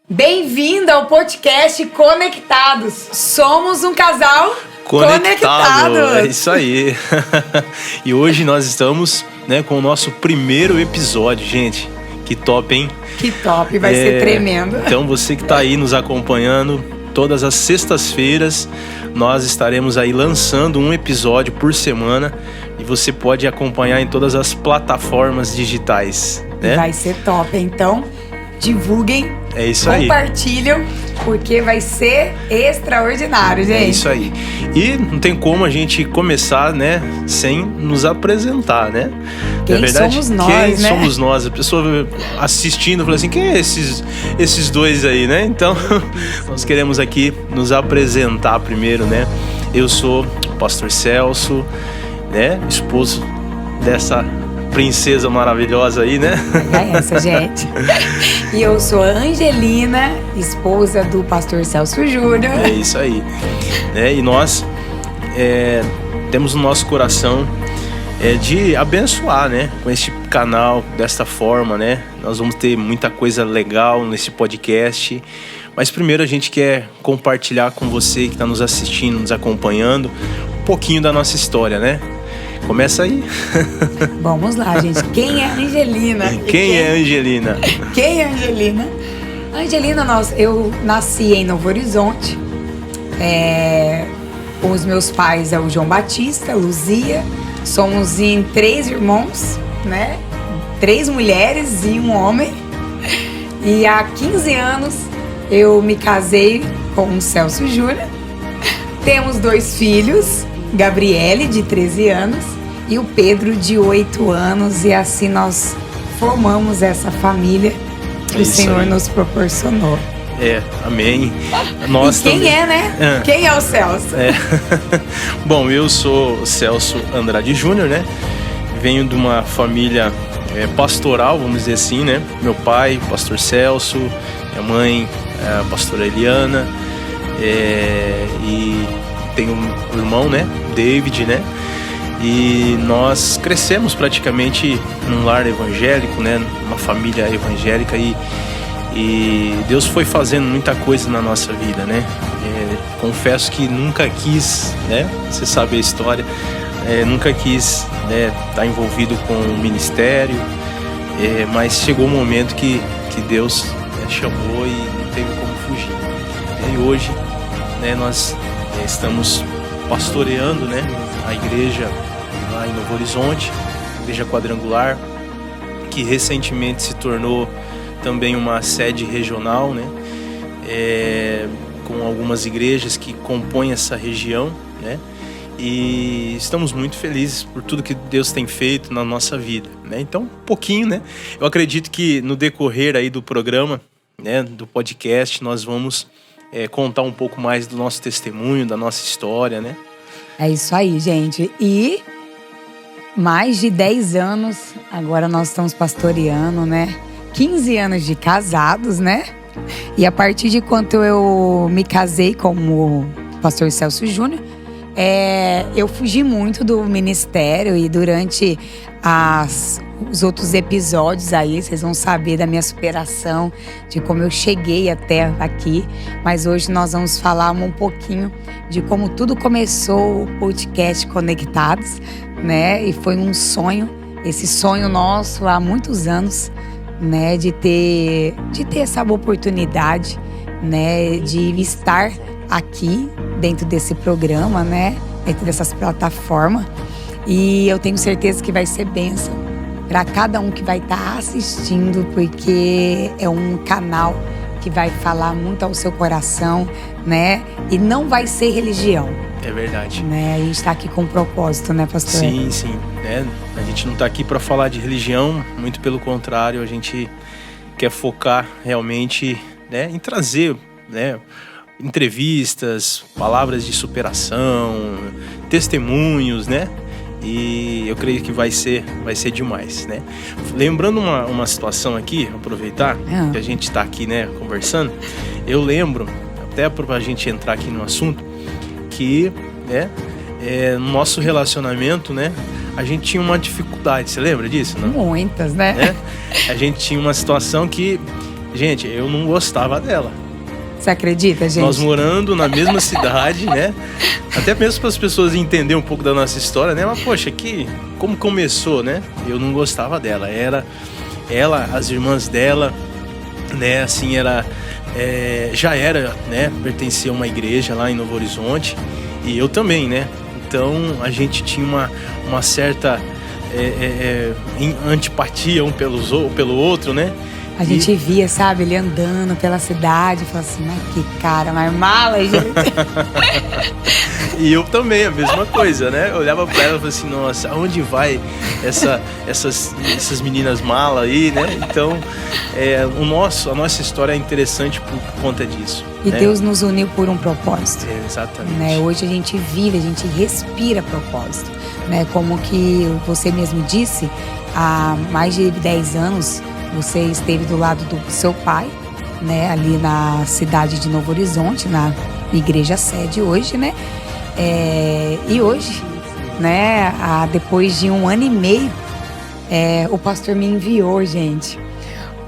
Bem-vindo ao podcast Conectados. Somos um casal conectado. É isso aí. E hoje nós estamos, com o nosso primeiro episódio, gente. Que top, hein? Que top, vai ser tremendo. Então você que está aí nos acompanhando, todas as sextas-feiras nós estaremos aí lançando um episódio por semana e você pode acompanhar em todas as plataformas digitais, né? Vai ser top, então divulguem, é isso aí. Compartilham, porque vai ser extraordinário, gente. É isso aí. E não tem como a gente começar, sem nos apresentar, né? Quem verdade, somos nós, quem somos nós? A pessoa assistindo fala assim, quem é esses dois aí, né? Então, nós queremos aqui nos apresentar primeiro, né? Eu sou o pastor Celso, esposo dessa princesa maravilhosa aí, né? É essa, gente. E eu sou a Angelina, esposa do pastor Celso Júnior. É isso aí. E nós temos no nosso coração de abençoar, com este canal, desta forma, Nós vamos ter muita coisa legal nesse podcast. Mas primeiro a gente quer compartilhar com você que está nos assistindo, nos acompanhando, um pouquinho da nossa história, Começa aí. Vamos lá, gente. Quem é a Angelina? Quem é a Angelina? Quem é a Angelina? A Angelina, eu nasci em Novo Horizonte. Os meus pais é o João Batista, Luzia. Somos em 3 irmãos, 3 mulheres e um homem. E há 15 anos eu me casei com o Celso Júnior. Temos 2 filhos, Gabriele, de 13 anos, e o Pedro, de 8 anos. E assim nós formamos essa família que o Senhor nos proporcionou. Amém. Nós e quem também... Quem é o Celso? Bom, eu sou o Celso Andrade Júnior, Venho de uma família pastoral, vamos dizer assim, Meu pai, pastor Celso, minha mãe, a pastora Eliana, e tenho um irmão, David, E nós crescemos praticamente num lar evangélico, numa família evangélica e Deus foi fazendo muita coisa na nossa vida, Confesso que nunca quis, Você sabe a história, nunca quis, estar envolvido com o ministério, mas chegou um momento que Deus chamou e não teve como fugir. E hoje, nós estamos pastoreando, a igreja lá em Novo Horizonte, igreja quadrangular, que recentemente se tornou também uma sede regional, com algumas igrejas que compõem essa região, E estamos muito felizes por tudo que Deus tem feito na nossa vida, Então, um pouquinho, Eu acredito que no decorrer aí do programa, do podcast, nós vamos contar um pouco mais do nosso testemunho, da nossa história, É isso aí, gente. E mais de 10 anos, agora nós estamos pastoreando, 15 anos de casados, E a partir de quando eu me casei com o pastor Celso Júnior, eu fugi muito do ministério e durante os outros episódios aí, vocês vão saber da minha superação, de como eu cheguei até aqui. Mas hoje nós vamos falar um pouquinho de como tudo começou, o podcast Conectados, E foi um sonho, esse sonho nosso há muitos anos, de ter essa oportunidade, de estar aqui dentro desse programa, dentro dessas plataformas. E eu tenho certeza que vai ser bênção para cada um que vai estar assistindo, porque é um canal que vai falar muito ao seu coração, E não vai ser religião. É verdade. A gente está aqui com um propósito, pastor? Sim. A gente não está aqui para falar de religião, muito pelo contrário, a gente quer focar realmente, em trazer, entrevistas, palavras de superação, testemunhos, E eu creio que vai ser demais, Lembrando uma situação aqui, aproveitar que a gente está aqui, conversando, eu lembro, até para a gente entrar aqui no assunto, que, no nosso relacionamento, a gente tinha uma dificuldade, você lembra disso? Não? Muitas, A gente tinha uma situação que Gente, eu não gostava dela. Você acredita, gente? Nós morando na mesma cidade, né? Até mesmo para as pessoas entenderem um pouco da nossa história, né? Mas, poxa, como começou, né? Eu não gostava dela. Era ela, as irmãs dela, né? Assim, já era, né? Pertencia a uma igreja lá em Novo Horizonte. E eu também, né? Então, a gente tinha uma certa antipatia um pelo outro, né? A gente via, sabe, ele andando pela cidade e falava assim, mas que cara, mais mala, gente. E eu também, a mesma coisa, né? Eu olhava pra ela e falava assim, nossa, aonde vai essas meninas malas aí, né? Então, a nossa história é interessante por conta disso. E né? Deus nos uniu por um propósito. Exatamente. Né? Hoje a gente vive, a gente respira propósito. Né? Como que você mesmo disse, há mais de 10 anos, você esteve do lado do seu pai, né, ali na cidade de Novo Horizonte, na igreja sede hoje, né? E hoje, né, depois de 1 ano e meio, o pastor me enviou, gente,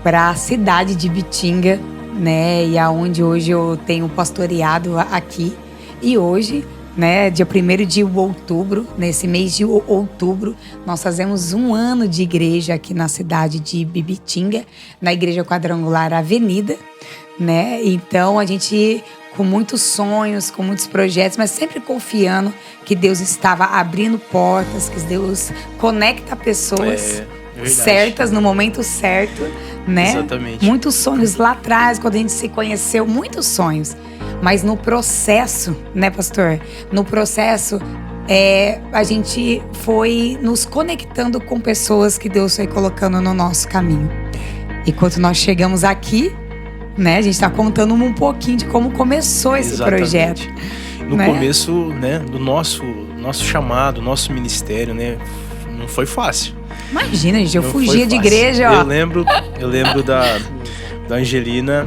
para a cidade de Bitinga, né? E aonde hoje eu tenho pastoreado aqui. E hoje, né, dia 1º de outubro, nesse mês de outubro, nós fazemos 1 ano de igreja aqui na cidade de Bibitinga, na Igreja Quadrangular Avenida, né? Então a gente, com muitos sonhos, com muitos projetos, mas sempre confiando que Deus estava abrindo portas, que Deus conecta pessoas certas no momento certo, né? Exatamente. Muitos sonhos lá atrás, quando a gente se conheceu, muitos sonhos. Mas no processo, né, pastor? No processo, a gente foi nos conectando com pessoas que Deus foi colocando no nosso caminho. E quando nós chegamos aqui, né, a gente está contando um pouquinho de como começou esse projeto. No começo, né, do nosso chamado, nosso ministério, né, não foi fácil. Imagina, gente, eu fugia de igreja, ó. Eu lembro da Angelina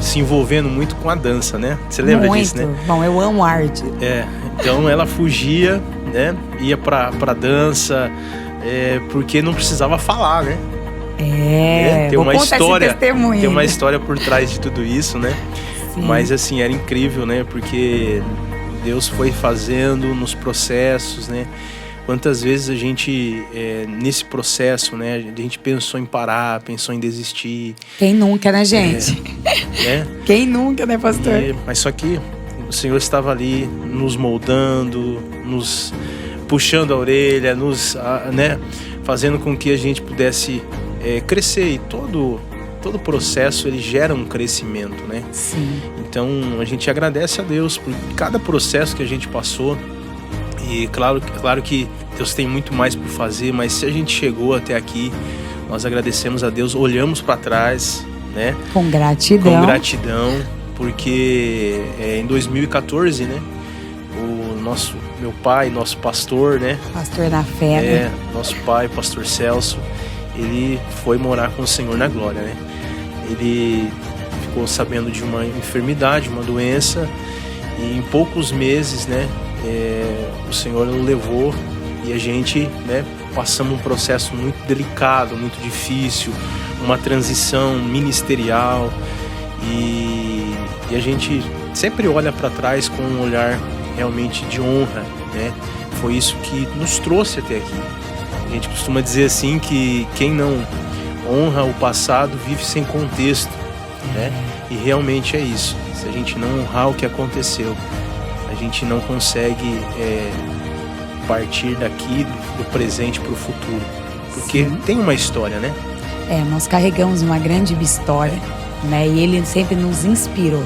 se envolvendo muito com a dança, né? Você lembra disso, né? Bom, eu amo arte. Então ela fugia, né? Ia pra dança, porque não precisava falar, né? Tem uma história, tem uma história por trás de tudo isso, né? Sim. Mas assim, era incrível, né? Porque Deus foi fazendo nos processos, né? Quantas vezes a gente, nesse processo, né, a gente pensou em parar, pensou em desistir. Quem nunca, né, gente? Quem nunca, né, pastor? Mas só que o Senhor estava ali nos moldando, nos puxando a orelha, né, fazendo com que a gente pudesse crescer. E todo processo, ele gera um crescimento, né? Sim. Então, a gente agradece a Deus por cada processo que a gente passou. E claro que Deus tem muito mais por fazer, mas se a gente chegou até aqui, nós agradecemos a Deus, olhamos para trás, né? Com gratidão, porque em 2014, né? Meu pai, nosso pastor, né? Pastor na fé, né? Nosso pai, pastor Celso, ele foi morar com o Senhor na glória, né? Ele ficou sabendo de uma enfermidade, uma doença, e em poucos meses, né? O Senhor o levou e a gente, né, passamos um processo muito delicado, muito difícil, uma transição ministerial e a gente sempre olha para trás com um olhar realmente de honra, né? Foi isso que nos trouxe até aqui. A gente costuma dizer assim que quem não honra o passado vive sem contexto, né? E realmente é isso. Se a gente não honrar o que aconteceu, a gente não consegue partir daqui do presente para o futuro. Porque tem uma história, né? Nós carregamos uma grande história, né? E ele sempre nos inspirou,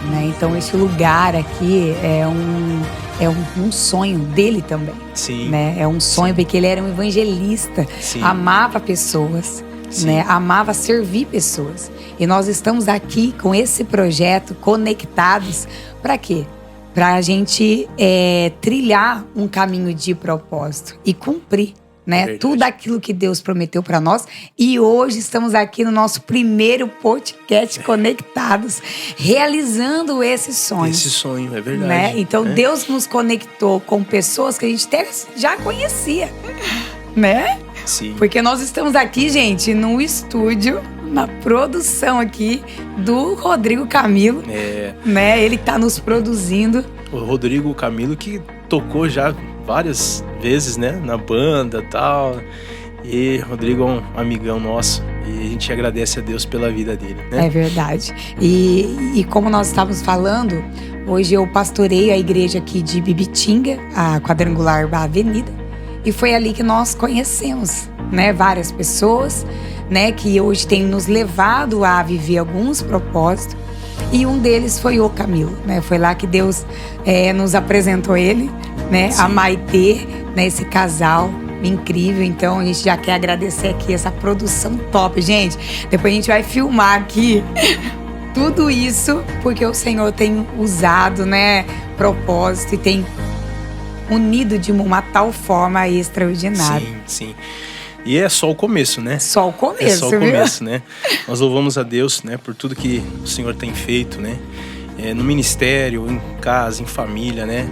né? Então esse lugar aqui é um sonho dele também. Sim. Né? É um sonho porque ele era um evangelista, amava pessoas, né? Amava servir pessoas. E nós estamos aqui com esse projeto conectados para quê? Para a gente trilhar um caminho de propósito e cumprir, né, tudo aquilo que Deus prometeu para nós. E hoje estamos aqui no nosso primeiro podcast Conectados, realizando esse sonho. Esse sonho, é verdade. Né? Então Deus nos conectou com pessoas que a gente até já conhecia, né? Sim. Porque nós estamos aqui, gente, num estúdio, na produção aqui do Rodrigo Camilo, né? Ele que tá nos produzindo. O Rodrigo Camilo que tocou já várias vezes, né? Na banda e tal. E Rodrigo é um amigão nosso e a gente agradece a Deus pela vida dele, né? É verdade. E como nós estávamos falando, hoje eu pastorei a igreja aqui de Bibitinga, a Quadrangular da Avenida, e foi ali que nós conhecemos, né, várias pessoas, né, que hoje têm nos levado a viver alguns propósitos, e um deles foi o Camilo, né? Foi lá que Deus nos apresentou ele, né? Sim. A Maitê, né, esse casal incrível. Então a gente já quer agradecer aqui essa produção top, gente. Depois a gente vai filmar aqui tudo isso porque o Senhor tem usado, né, propósito e tem unido de uma tal forma extraordinária. Sim, sim. E é só o começo, né? Só o começo, é só o começo, né? Nós louvamos a Deus, né, por tudo que o Senhor tem feito, né? No ministério, em casa, em família, né?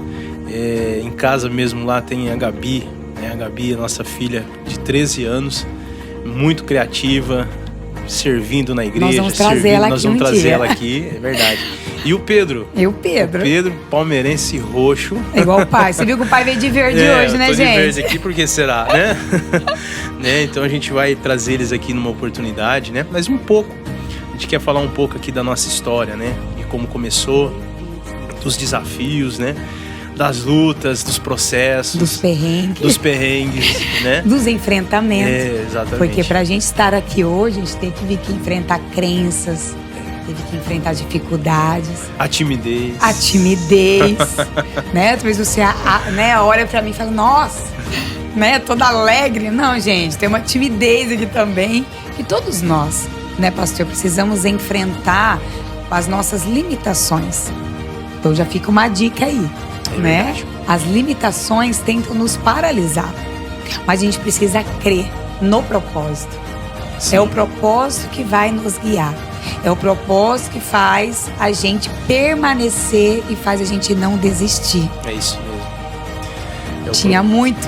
Em casa mesmo lá tem a Gabi, né? A Gabi é nossa filha de 13 anos, muito criativa, servindo na igreja. Nós vamos trazer ela aqui. Nós vamos trazer ela aqui, é verdade. E o Pedro? O Pedro, palmeirense roxo. É igual o pai. Você viu que o pai veio de verde hoje, né, gente? De verde aqui, por que será, né? Né? Então a gente vai trazer eles aqui numa oportunidade, né? Mas um pouco. A gente quer falar um pouco aqui da nossa história, né? De como começou, dos desafios, né? Das lutas, dos processos. Dos perrengues, né? Dos enfrentamentos. Exatamente. Porque pra gente estar aqui hoje, a gente teve que enfrentar crenças, teve que enfrentar dificuldades. A timidez. Né? Talvez você né, olha pra mim e fala, nossa, né, toda alegre. Não, gente, tem uma timidez aqui também. E todos nós, né, pastor, precisamos enfrentar as nossas limitações. Então já fica uma dica aí. Né? Verdade. As limitações tentam nos paralisar, mas a gente precisa crer no propósito. Sim. É o propósito que vai nos guiar. É o propósito que faz a gente permanecer e faz a gente não desistir. É isso mesmo. Tinha muito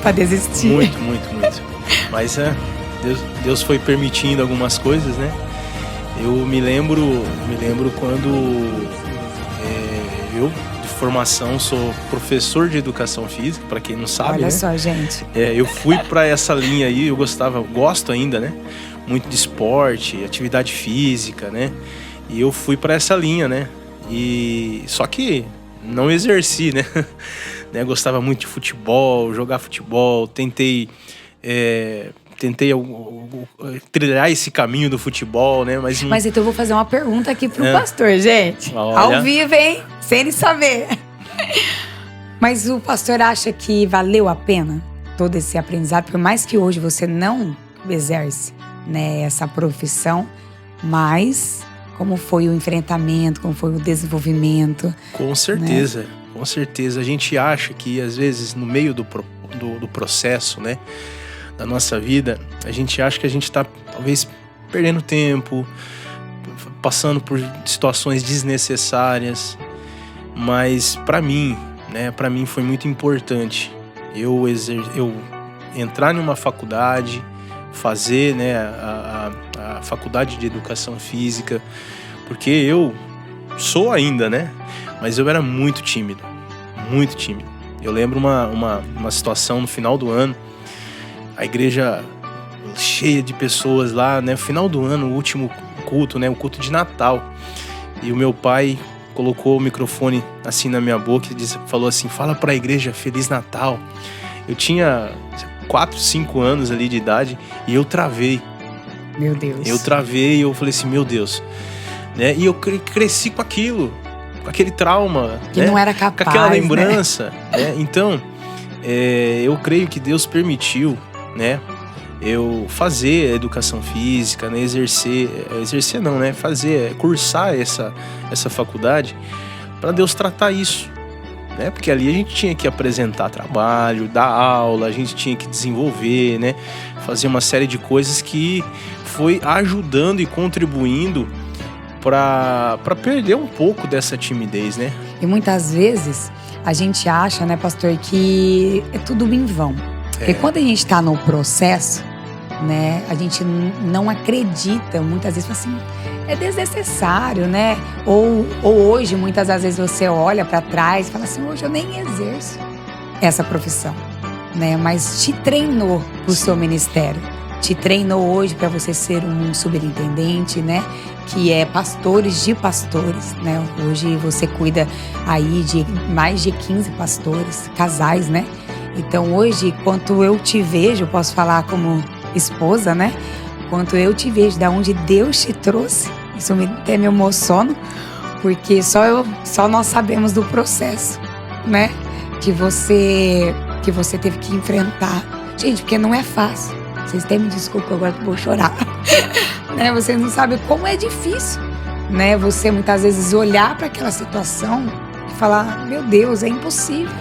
para desistir. Muito. Mas Deus foi permitindo algumas coisas, né? Eu me lembro quando eu formação, sou professor de educação física, para quem não sabe. Olha só, gente. Eu fui para essa linha aí, eu gosto ainda, né? Muito de esporte, atividade física, né? E eu fui para essa linha, né? E só que não exerci, né? Gostava muito de futebol, jogar futebol, tentei trilhar esse caminho do futebol, né? Mas então eu vou fazer uma pergunta aqui pro pastor, gente. Olha. Ao vivo, hein? Sem ele saber. Mas o pastor acha que valeu a pena todo esse aprendizado? Por mais que hoje você não exerce, né, essa profissão, mas como foi o enfrentamento, como foi o desenvolvimento? Com certeza, né? Com certeza. A gente acha que às vezes no meio do processo, né, da nossa vida, a gente acha que a gente está talvez perdendo tempo, passando por situações desnecessárias, mas para mim foi muito importante eu entrar numa faculdade, fazer, né, a faculdade de educação física, porque eu sou ainda, né, mas eu era muito tímido. Eu lembro uma situação no final do ano, a igreja cheia de pessoas lá, né? Final do ano, o último culto, né? O culto de Natal. E o meu pai colocou o microfone assim na minha boca e falou assim, fala pra igreja Feliz Natal. Eu tinha 4, 5 anos ali de idade e eu travei. Meu Deus. Eu falei assim, meu Deus. Né? E eu cresci com aquilo, com aquele trauma. Que, né? Não era capaz, com aquela lembrança. Né? Então, eu creio que Deus permitiu, né, eu fazer a educação física, né, exercer não, né, cursar essa faculdade, para Deus tratar isso, né, porque ali a gente tinha que apresentar trabalho, dar aula, a gente tinha que desenvolver, né, fazer uma série de coisas que foi ajudando e contribuindo para perder um pouco dessa timidez, né. E muitas vezes a gente acha, né, pastor, que é tudo em vão. Porque quando a gente está no processo, né? A gente não acredita, muitas vezes fala assim, é desnecessário, né? Ou hoje, muitas das vezes você olha para trás e fala assim, hoje eu nem exerço essa profissão, né? Mas te treinou pro seu ministério, te treinou hoje para você ser um superintendente, né? Que é pastores de pastores, né? Hoje você cuida aí de mais de 15 pastores, casais, né? Então hoje, quanto eu te vejo, posso falar como esposa, né? Quanto eu te vejo, da onde Deus te trouxe, isso até me emociona, porque só nós sabemos do processo, né? Que você teve que enfrentar. Gente, porque não é fácil. Vocês até me desculpem, agora eu vou chorar. Né? Vocês não sabem como é difícil, né? Você muitas vezes olhar para aquela situação e falar, meu Deus, é impossível,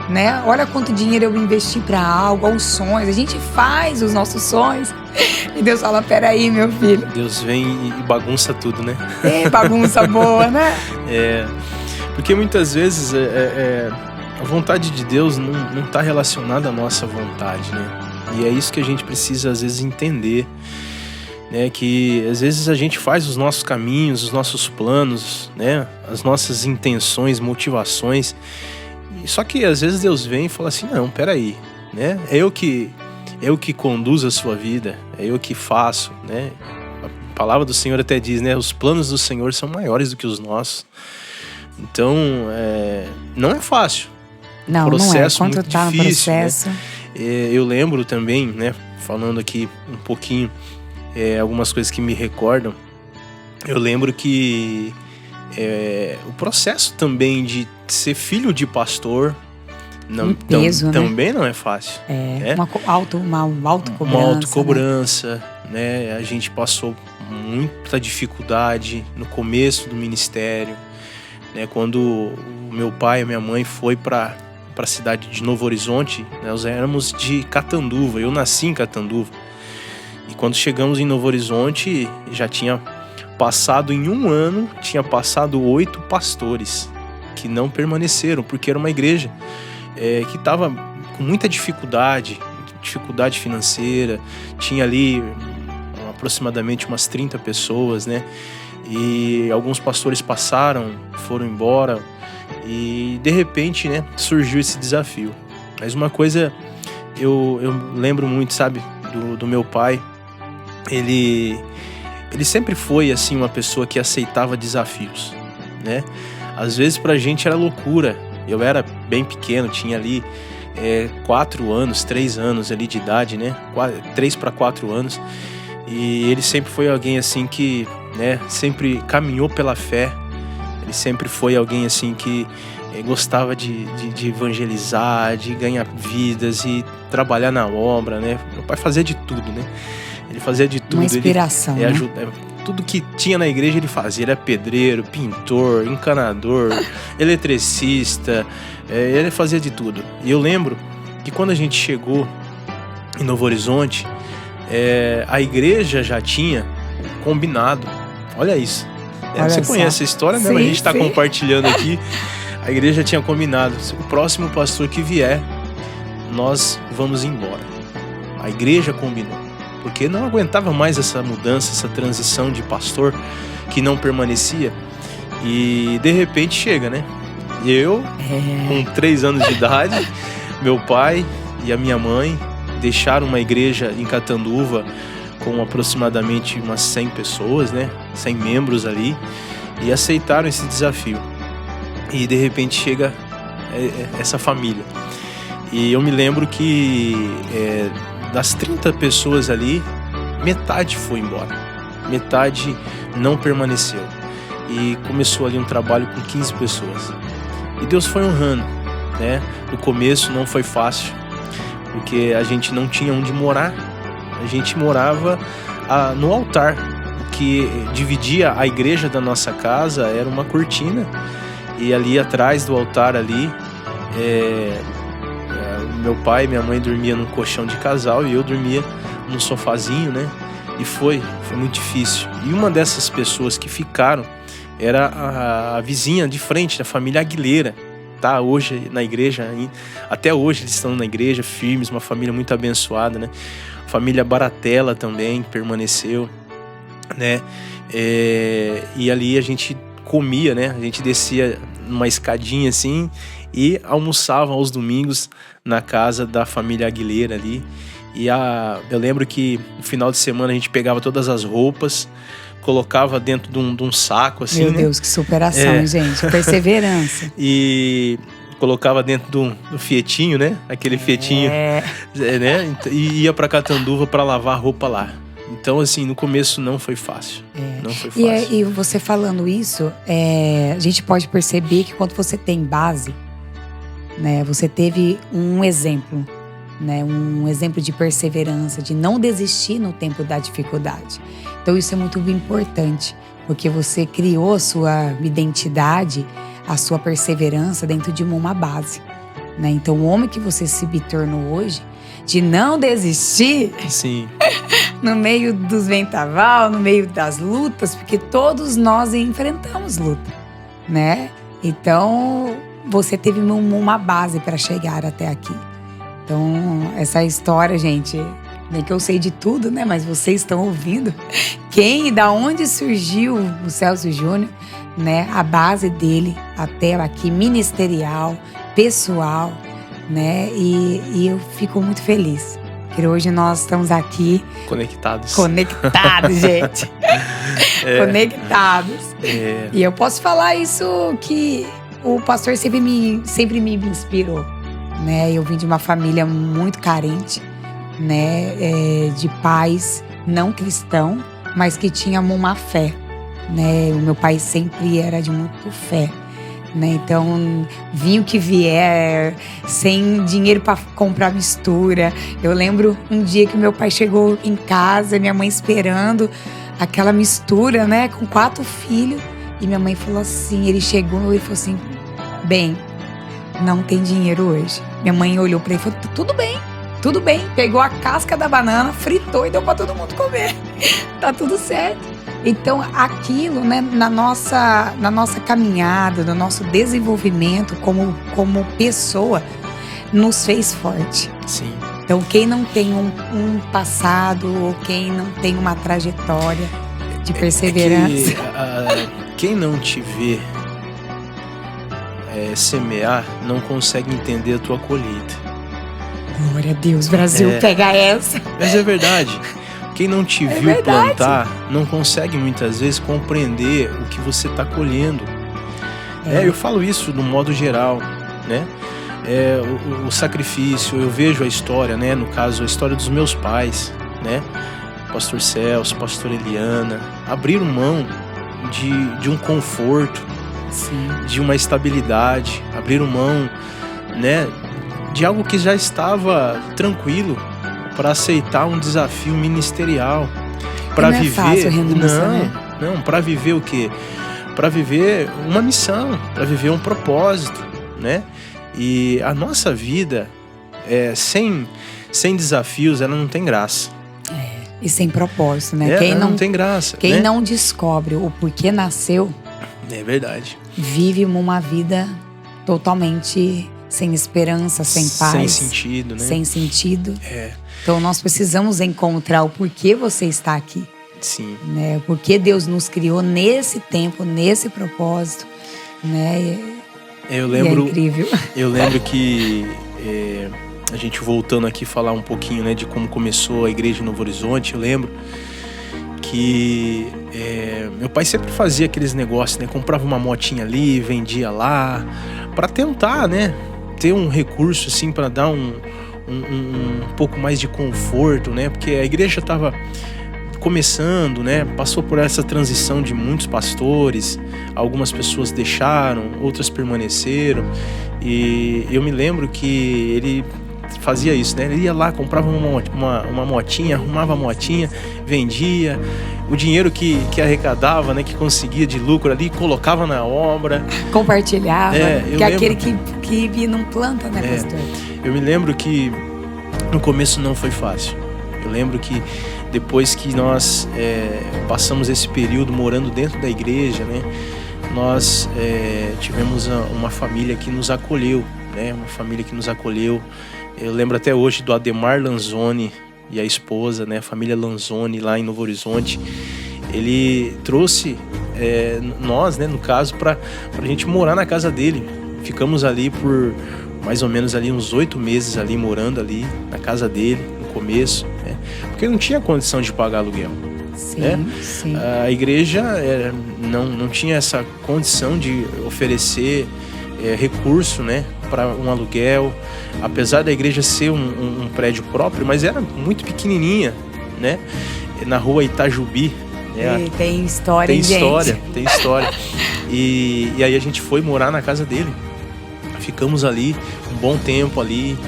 né? Olha quanto dinheiro eu investi para algo, aos sonhos. A gente faz os nossos sonhos e Deus fala, peraí, meu filho. Deus vem e bagunça tudo, né? É bagunça boa, né? Porque muitas vezes a vontade de Deus não está relacionada à nossa vontade, né? E é isso que a gente precisa às vezes entender, né? Que às vezes a gente faz os nossos caminhos, os nossos planos, né? As nossas intenções, motivações. Só que às vezes Deus vem e fala assim, não, peraí, né? É eu que conduzo a sua vida, é eu que faço, né? A palavra do Senhor até diz, né? Os planos do Senhor são maiores do que os nossos. Então, não é fácil. Não, processo não é. Quanto muito tá no difícil, processo. Né? Eu lembro também, né? Falando aqui um pouquinho, algumas coisas que me recordam. Eu lembro que o processo também de ser filho de pastor peso, também não é fácil. Uma autocobrança. Uma autocobrança, né? A gente passou muita dificuldade no começo do ministério, né? Quando o meu pai e a minha mãe foi para a cidade de Novo Horizonte, né? Nós éramos de Catanduva, eu nasci em Catanduva. E quando chegamos em Novo Horizonte, já tinha passado em um ano, tinha passado 8 pastores que não permaneceram, porque era uma igreja que estava com muita dificuldade financeira, tinha ali aproximadamente umas 30 pessoas, né? E alguns pastores passaram, foram embora e de repente, né, surgiu esse desafio. Mas uma coisa eu lembro muito, sabe, do meu pai, ele sempre foi assim uma pessoa que aceitava desafios, né? Às vezes pra gente era loucura. Eu era bem pequeno, tinha ali 3 anos ali de idade, né? 3 para 4 anos. E ele sempre foi alguém assim que, né, sempre caminhou pela fé. Ele sempre foi alguém assim que gostava de evangelizar, de ganhar vidas e trabalhar na obra, né? Meu pai fazia de tudo, né? Ele fazia de tudo. Uma inspiração, ele, né? Tudo que tinha na igreja ele fazia. Ele era pedreiro, pintor, encanador, eletricista. Ele fazia de tudo. E eu lembro que quando a gente chegou em Novo Horizonte, a igreja já tinha combinado. Olha isso. Você conhece a história, né? Sim, a gente está compartilhando aqui. A igreja tinha combinado. O próximo pastor que vier, nós vamos embora. A igreja combinou. Porque não aguentava mais essa mudança, essa transição de pastor que não permanecia. E de repente chega, né? E eu, com 3 anos de idade, meu pai e a minha mãe deixaram uma igreja em Catanduva com aproximadamente umas 100 pessoas, né? 100 membros ali, e aceitaram esse desafio. E de repente chega essa família. E eu me lembro que das 30 pessoas ali, metade foi embora, metade não permaneceu. E começou ali um trabalho com 15 pessoas. E Deus foi honrando, né? No começo não foi fácil, porque a gente não tinha onde morar. A gente morava no altar. O que dividia a igreja da nossa casa era uma cortina. E ali atrás do altar ali, meu pai e minha mãe dormiam num colchão de casal e eu dormia num sofazinho, né? E foi muito difícil. E uma dessas pessoas que ficaram era a vizinha de frente, da família Aguilera. Tá hoje na igreja, até hoje eles estão na igreja firmes, uma família muito abençoada, né? família Baratella também permaneceu, né? E ali a gente comia, né? A gente descia numa escadinha assim e almoçava aos domingos na casa da família Aguilera ali. E eu lembro que no final de semana a gente pegava todas as roupas, colocava dentro de um saco assim, Meu né? Deus, que superação, gente, perseverança. E colocava dentro do fietinho, né? Aquele fietinho, né? E ia pra Catanduva pra lavar a roupa lá. Então, assim, no começo não foi fácil. Não foi fácil. E você falando isso, a gente pode perceber que quando você tem base, né? Você teve um exemplo, né? Um exemplo de perseverança, de não desistir no tempo da dificuldade. Então, isso é muito importante, porque você criou a sua identidade, a sua perseverança dentro de uma base, né? Então, o homem que você se tornou hoje, de não desistir. Sim. No meio dos vendaval, no meio das lutas, porque todos nós enfrentamos luta, né? Então, você teve uma base para chegar até aqui. Então, essa história, gente, nem que eu sei de tudo, né? Mas vocês estão ouvindo. Quem e da onde surgiu o Celso Júnior, né? A base dele até aqui, ministerial, pessoal, né? E eu fico muito feliz. Porque hoje nós estamos aqui conectados, gente. Conectados. E eu posso falar isso que o pastor sempre me inspirou, né? Eu vim de uma família muito carente, né? De pais não cristãos, mas que tinham uma fé, né? O meu pai sempre era de muito fé, né? Então, vinha o que vier, sem dinheiro para comprar mistura. Eu lembro um dia que meu pai chegou em casa, minha mãe esperando aquela mistura, né? Com 4 filhos. E minha mãe falou assim, ele chegou e falou assim, bem, não tem dinheiro hoje. Minha mãe olhou para ele e falou, tudo bem. Pegou a casca da banana, fritou e deu para todo mundo comer. Tá tudo certo. Então, aquilo, né, na nossa caminhada, no nosso desenvolvimento como pessoa, nos fez forte. Sim. Então, quem não tem um passado, ou quem não tem uma trajetória de perseverança... Quem não te vê semear, não consegue entender a tua colheita. Glória a Deus, Brasil, pega essa. Mas é verdade. Quem não te viu plantar não consegue muitas vezes compreender o que você está colhendo. Eu falo isso no modo geral, né? O sacrifício, eu vejo a história, né? No caso, a história dos meus pais, né? Pastor Celso, Pastor Eliana, abriram mão de um conforto, sim, de uma estabilidade, abriram mão, né? De algo que já estava tranquilo, para aceitar um desafio ministerial, para viver, fácil, para viver o quê? Para viver uma missão, para viver um propósito, né? E a nossa vida sem desafios, ela não tem graça. E sem propósito, né? Quem não tem graça. Quem né? não descobre o porquê nasceu, é verdade, vive uma vida totalmente sem esperança, sem paz. Sem sentido, né? Sem sentido. Então nós precisamos encontrar o porquê você está aqui. Sim. Né? Porque Deus nos criou nesse tempo, nesse propósito, né? Eu lembro, é incrível. Eu lembro que a gente voltando aqui falar um pouquinho, né, de como começou a igreja em Novo Horizonte. Eu lembro que meu pai sempre fazia aqueles negócios, né? Comprava uma motinha ali, vendia lá, para tentar, né, ter um recurso assim para dar um pouco mais de conforto, né? Porque a igreja estava começando, né? Passou por essa transição de muitos pastores, algumas pessoas deixaram, outras permaneceram. E eu me lembro que ele fazia isso, né? Ele ia lá, comprava uma motinha, arrumava a motinha, vendia. O dinheiro que arrecadava, né? Que conseguia de lucro ali, colocava na obra. Compartilhava. Que aquele que não planta, né, pastor? Eu me lembro que no começo não foi fácil. Eu lembro que depois que nós passamos esse período morando dentro da igreja, né, nós tivemos uma família que nos acolheu, né, uma família que nos acolheu. Eu lembro até hoje do Ademar Lanzoni, e a esposa, né, a família Lanzoni lá em Novo Horizonte, ele trouxe nós, né, no caso, para a gente morar na casa dele. Ficamos ali por mais ou menos ali uns 8 meses ali morando ali na casa dele no começo, né, porque não tinha condição de pagar aluguel. Sim, né? sim. A igreja não tinha essa condição de oferecer recurso, né, para um aluguel, apesar da igreja ser um prédio próprio, mas era muito pequenininha, né, na rua Itajubi. Tem história, tem história, gente. Tem história. E aí a gente foi morar na casa dele. Ficamos ali um bom tempo ali,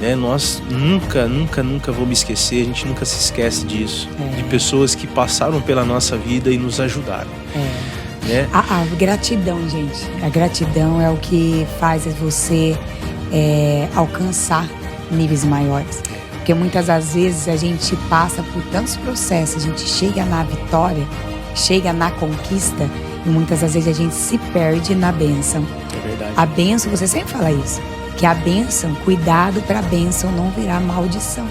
né? Nós nunca vou me esquecer, a gente nunca se esquece disso, de pessoas que passaram pela nossa vida e nos ajudaram. Né? A gratidão, gente. A gratidão é o que faz você alcançar níveis maiores. Porque muitas das vezes a gente passa por tantos processos, a gente chega na vitória, chega na conquista, e muitas das vezes a gente se perde na bênção. É verdade. A bênção, você sempre fala isso, que a bênção, cuidado para a bênção não virar maldição,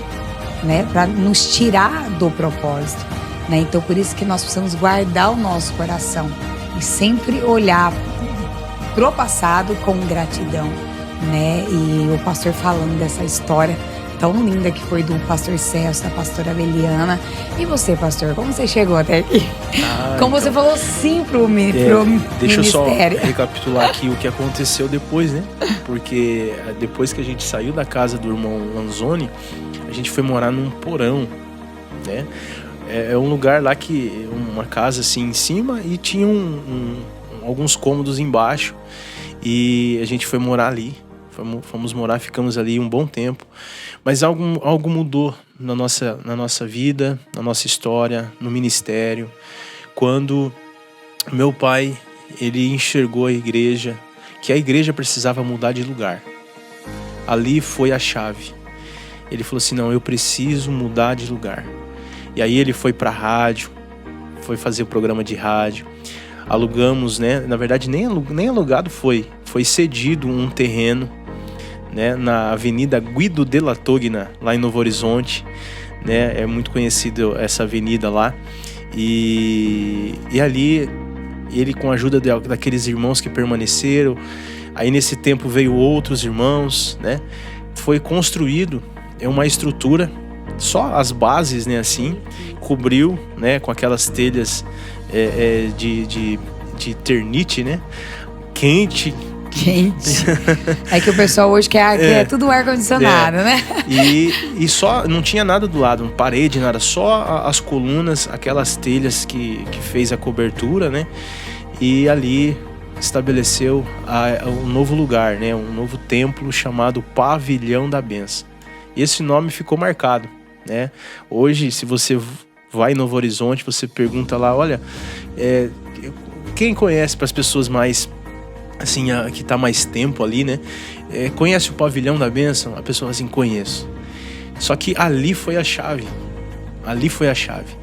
né? Para nos tirar do propósito, né? Então por isso que nós precisamos guardar o nosso coração e sempre olhar pro passado com gratidão, né? E o pastor falando dessa história tão linda que foi do pastor Celso, da pastora Eliana. E você, pastor, como você chegou até aqui? Como você falou sim pro ministério. Deixa eu só recapitular aqui o que aconteceu depois, né? Porque depois que a gente saiu da casa do irmão Lanzoni, a gente foi morar num porão, né? É um lugar lá que, uma casa assim em cima e tinha alguns cômodos embaixo. E a gente foi morar ali. Fomos morar, ficamos ali um bom tempo. Mas algo mudou na nossa vida, na nossa história, no ministério. Quando meu pai, ele enxergou a igreja, que a igreja precisava mudar de lugar. Ali foi a chave. Ele falou assim, não, eu preciso mudar de lugar. E aí ele foi para a rádio, foi fazer o programa de rádio. Alugamos, né? Na verdade, nem alugado foi cedido um terreno, né, na Avenida Guido de la Togna, lá em Novo Horizonte, né, é muito conhecido essa avenida lá, e ali, ele com a ajuda daqueles irmãos que permaneceram, aí nesse tempo veio outros irmãos, né, foi construído uma estrutura, só as bases, né, assim, cobriu, né, com aquelas telhas de ternite, né, quente. É que o pessoal hoje quer tudo ar-condicionado, né? E só, não tinha nada do lado, parede, nada, só as colunas, aquelas telhas que fez a cobertura, né? E ali estabeleceu um novo lugar, né? Um novo templo chamado Pavilhão da Bênção. E esse nome ficou marcado, né? Hoje, se você vai em Novo Horizonte, você pergunta lá, olha, quem conhece, para as pessoas mais assim, que está mais tempo ali, né? Conhece o Pavilhão da Bênção? A pessoa assim, conheço. Só que ali foi a chave. Ali foi a chave.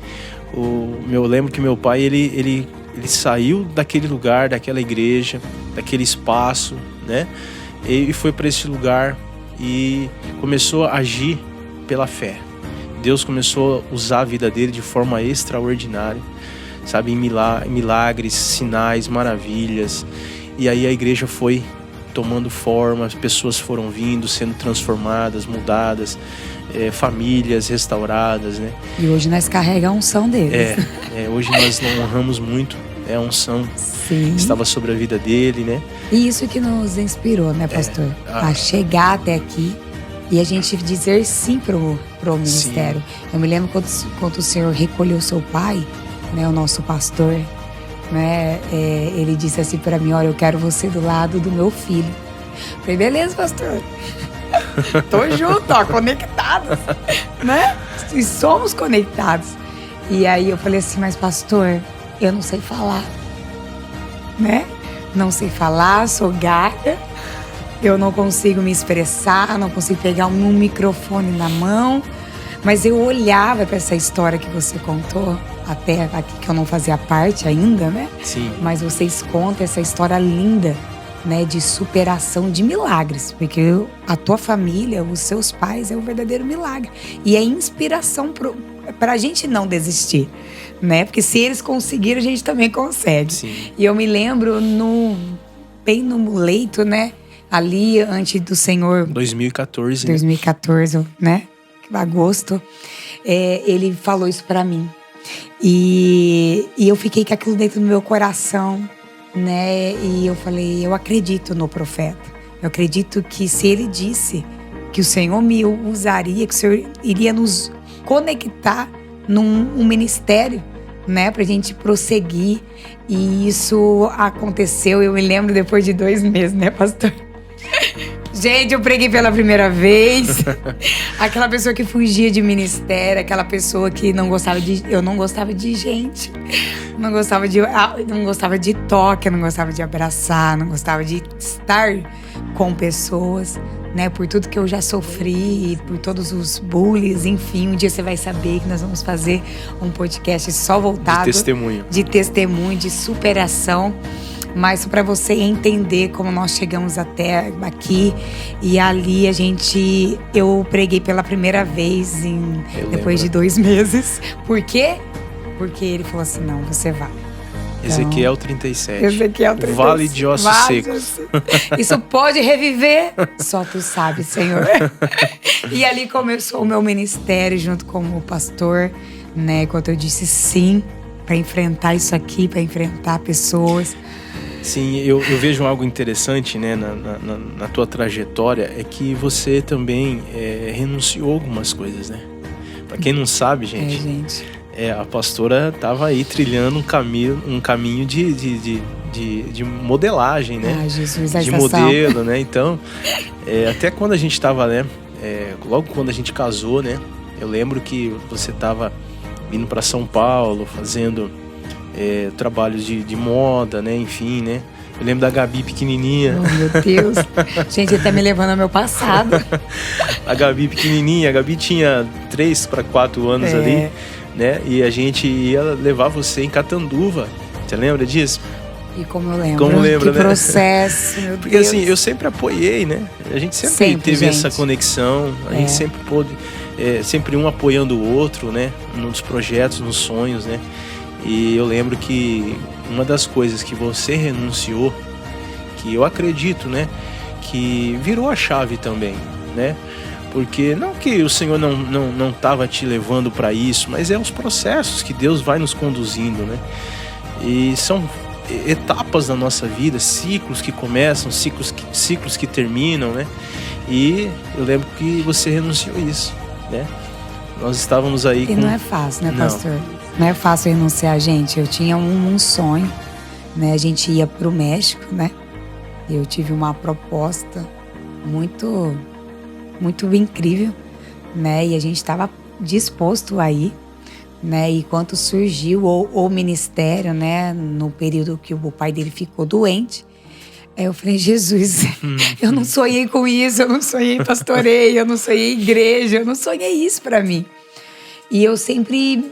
Eu lembro que meu pai, ele saiu daquele lugar, daquela igreja, daquele espaço, né? E foi para esse lugar e começou a agir pela fé. Deus começou a usar a vida dele de forma extraordinária, sabe? Em milagres, sinais, maravilhas. E aí a igreja foi tomando forma, as pessoas foram vindo, sendo transformadas, mudadas, famílias restauradas, né? E hoje nós carregamos a unção deles. Hoje nós não honramos muito, a unção Sim. estava sobre a vida dele, né? E isso que nos inspirou, né, pastor? A chegar até aqui e a gente dizer sim pro ministério. Sim. Eu me lembro quando o senhor recolheu seu pai, né, o nosso pastor, né, ele disse assim para mim, olha, eu quero você do lado do meu filho. Falei, beleza, pastor. Tô junto, conectados, né? E somos conectados. E aí eu falei assim, mas pastor, eu não sei falar, né? Não sei falar, sou gaga, eu não consigo me expressar, não consigo pegar um microfone na mão. Mas eu olhava para essa história que você contou, até aqui que eu não fazia parte ainda, né? Sim. Mas vocês contam essa história linda, né, de superação, de milagres, porque a tua família, os seus pais é um verdadeiro milagre e é inspiração para a gente não desistir, né? Porque se eles conseguiram, a gente também consegue. Sim. E eu me lembro bem no leito, né? Ali antes do Senhor. 2014. 2014, né? Agosto. Ele falou isso pra mim. E eu fiquei com aquilo dentro do meu coração, né? E eu falei, eu acredito no profeta. Eu acredito que se ele disse que o Senhor me usaria, que o Senhor iria nos conectar num ministério, né? Pra gente prosseguir. E isso aconteceu, eu me lembro, depois de 2 meses, né, pastor? Gente, eu preguei pela primeira vez. Aquela pessoa que fugia de ministério, aquela pessoa que não gostava de... Eu não gostava de gente. Não gostava de toque, não gostava de abraçar, não gostava de estar com pessoas, né? Por tudo que eu já sofri, por todos os bullies, enfim. Um dia você vai saber que nós vamos fazer um podcast só voltado... De testemunho, de superação. Mas para você entender como nós chegamos até aqui. E ali eu preguei pela primeira vez depois de 2 meses. Por quê? Porque ele falou assim, não, você vai. Ezequiel 37. Ezequiel 37. Vale de ossos secos. Isso pode reviver? Só tu sabe, Senhor. E ali começou o meu ministério junto com o pastor, né? Quando eu disse sim para enfrentar isso aqui, para enfrentar pessoas. Sim, eu vejo algo interessante, né, na tua trajetória, é que você também renunciou algumas coisas, né? Pra quem não sabe, gente, a pastora estava aí trilhando um caminho de modelagem, né? Ai, Jesus, de modelo, né? Então, até quando a gente estava, né? Logo quando a gente casou, né? Eu lembro que você estava indo para São Paulo, fazendo trabalhos de moda, né? Enfim, né? Eu lembro da Gabi pequenininha. Oh, meu Deus. Gente, ele tá me levando ao meu passado. A Gabi pequenininha. A Gabi tinha 3 para 4 anos ali, né? E a gente ia levar você em Catanduva. Você lembra disso? E como eu lembro. Que né? processo, meu Deus. Porque assim, eu sempre apoiei, né? A gente sempre teve essa conexão. A gente sempre pôde... sempre um apoiando o outro, né? Nos projetos, nos sonhos, né? E eu lembro que uma das coisas que você renunciou, que eu acredito, né, que virou a chave também, né? Porque não que o Senhor não estava te levando para isso, mas os processos que Deus vai nos conduzindo, né? E são etapas da nossa vida, ciclos que começam, ciclos que terminam, né? E eu lembro que você renunciou a isso, né? Nós estávamos aí E não é fácil, né, pastor? Não é fácil renunciar, gente. Eu tinha um sonho, né? A gente ia pro México, né? Eu tive uma proposta muito, muito incrível, né? E a gente estava disposto a ir, né? E quando surgiu o ministério, né? No período que o pai dele ficou doente, eu falei, Jesus, eu não sonhei com isso, eu não sonhei pastoreio, eu não sonhei igreja, eu não sonhei isso para mim. E eu sempre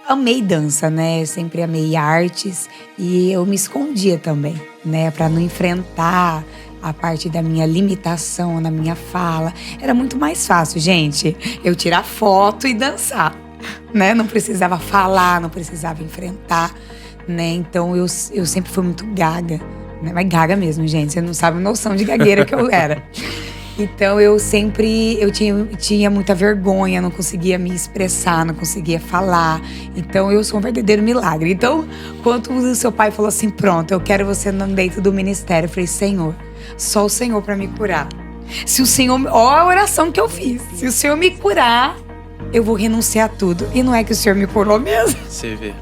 amei dança, né? Eu sempre amei artes e eu me escondia também, né? Para não enfrentar a parte da minha limitação na minha fala. Era muito mais fácil, gente, eu tirar foto e dançar, né? Não precisava falar, não precisava enfrentar, né? Então eu sempre fui muito gaga, né? Mas gaga mesmo, gente. Você não sabe a noção de gagueira que eu era. Então eu tinha muita vergonha, não conseguia me expressar, não conseguia falar. Então eu sou um verdadeiro milagre. Então, quando o seu pai falou assim, pronto, eu quero você dentro do ministério, eu falei, Senhor, só o Senhor para me curar. Se o Senhor, ó a oração que eu fiz, se o Senhor me curar, eu vou renunciar a tudo. E não é que o Senhor me curou mesmo? Você vê.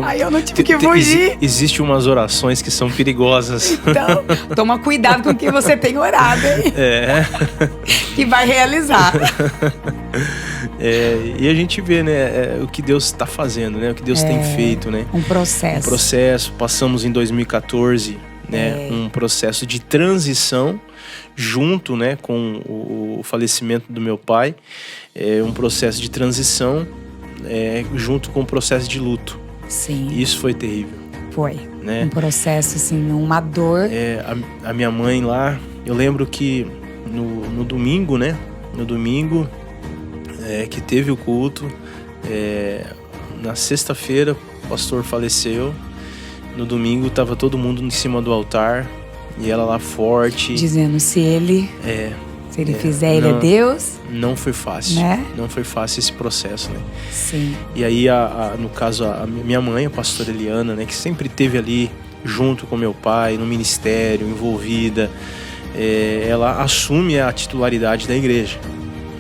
Aí eu não tive que fugir. Existem umas orações que são perigosas. Então, toma cuidado com o que você tem orado, hein? Que vai realizar. E a gente vê, né, o que Deus está fazendo, né? O que Deus tem feito, né? Um processo. Passamos em 2014, né? Um processo de transição junto, né, com o falecimento do meu pai. Um processo de transição junto com o processo de luto. Sim. Isso foi terrível. Foi. Né? Um processo, assim, uma dor. A minha mãe lá, eu lembro que no domingo, né? No domingo que teve o culto, na sexta-feira o pastor faleceu. No domingo tava todo mundo em cima do altar e ela lá forte. Dizendo se ele fizer, ele é Deus. Não foi fácil, né? Não foi fácil esse processo, né? Sim. E aí, no caso, a minha mãe, a pastora Eliana, né? Que sempre esteve ali junto com meu pai, no ministério, envolvida. Ela assume a titularidade da igreja,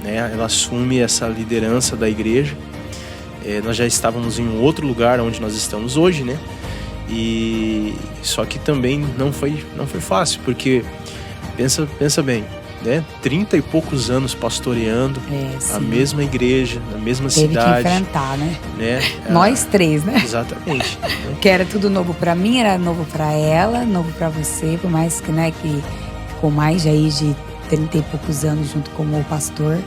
né? Ela assume essa liderança da igreja. Nós já estávamos em um outro lugar onde nós estamos hoje, né? E só que também não foi fácil, porque pensa bem, né? 30 e poucos anos pastoreando a mesma igreja, na mesma cidade. Teve que enfrentar, né? Nós três, né? Exatamente. Que era tudo novo pra mim, era novo pra ela, novo pra você, por mais que, né, que ficou mais aí de 30 e poucos anos junto com o pastor.